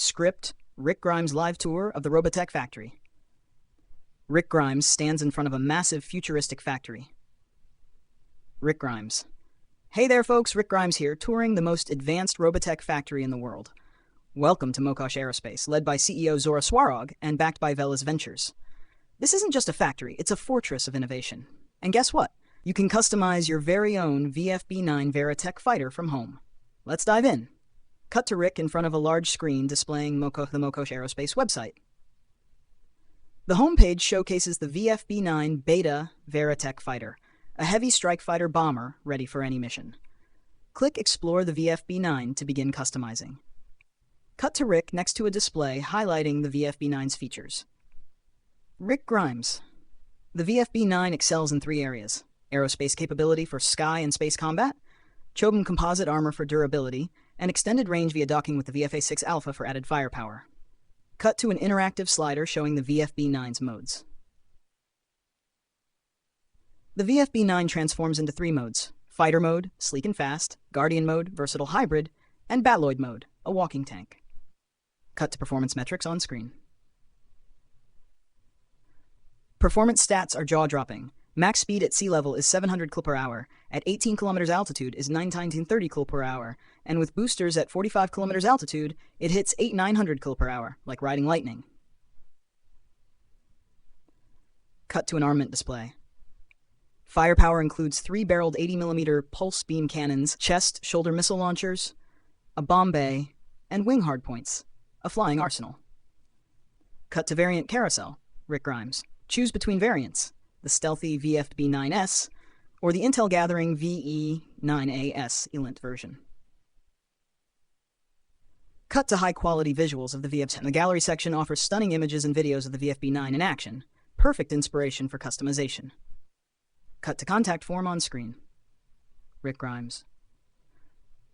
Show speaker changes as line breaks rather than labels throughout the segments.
Script, Rick Grimes' live tour of the Robotech factory. Rick Grimes stands in front of a massive futuristic factory. Rick Grimes. Hey there folks, Rick Grimes here, touring the most advanced Robotech factory in the world. Welcome to ModuMaaS Aerospace, led by CEO Zora Swarog and backed by Velas Ventures. This isn't just a factory, it's a fortress of innovation. And guess what? You can customize your very own VFB-9 Veritech fighter from home. Let's dive in. Cut to Rick in front of a large screen displaying the ModuMaaS Aerospace website. The homepage showcases the VFB-9 Beta Veritech fighter, a heavy strike fighter bomber ready for any mission. Click Explore the VFB-9 to begin customizing. Cut to Rick next to a display highlighting the VFB-9's features. Rick Grimes. The VFB-9 excels in 3 areas: aerospace capability for sky and space combat, Chobham composite armor for durability, and extended range via docking with the VFA-6 Alpha for added firepower. Cut to an interactive slider showing the VFB-9's modes. The VFB-9 transforms into 3 modes: Fighter Mode, sleek and fast, Guardian Mode, versatile hybrid, and Battloid Mode, a walking tank. Cut to performance metrics on screen. Performance stats are jaw-dropping. Max speed at sea level is 700 km per hour, at 18 km altitude is 930 km per hour, and with boosters at 45 km altitude, it hits 900 km per hour, like riding lightning. Cut to an armament display. Firepower includes 3-barreled 80mm pulse beam cannons, chest, shoulder missile launchers, a bomb bay, and wing hardpoints, a flying arsenal. Cut to variant carousel, Rick Grimes. Choose between variants: the stealthy VFB-9S, or the Intel Gathering VE-9AS ELINT version. Cut to high-quality visuals of the VFB-9. The gallery section offers stunning images and videos of the VFB-9 in action, perfect inspiration for customization. Cut to contact form on screen. Rick Grimes.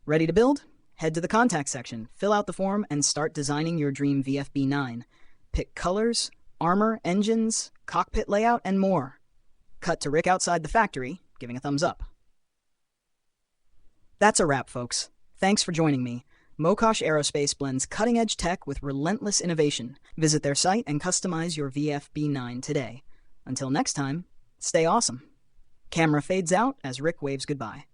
Ready to build? Head to the contact section, fill out the form, and start designing your dream VFB-9. Pick colors, armor, engines, cockpit layout, and more. Cut to Rick outside the factory, giving a thumbs up. That's a wrap, folks. Thanks for joining me. ModuMaaS Aerospace blends cutting-edge tech with relentless innovation. Visit their site and customize your VFB-9 today. Until next time, stay awesome. Camera fades out as Rick waves goodbye.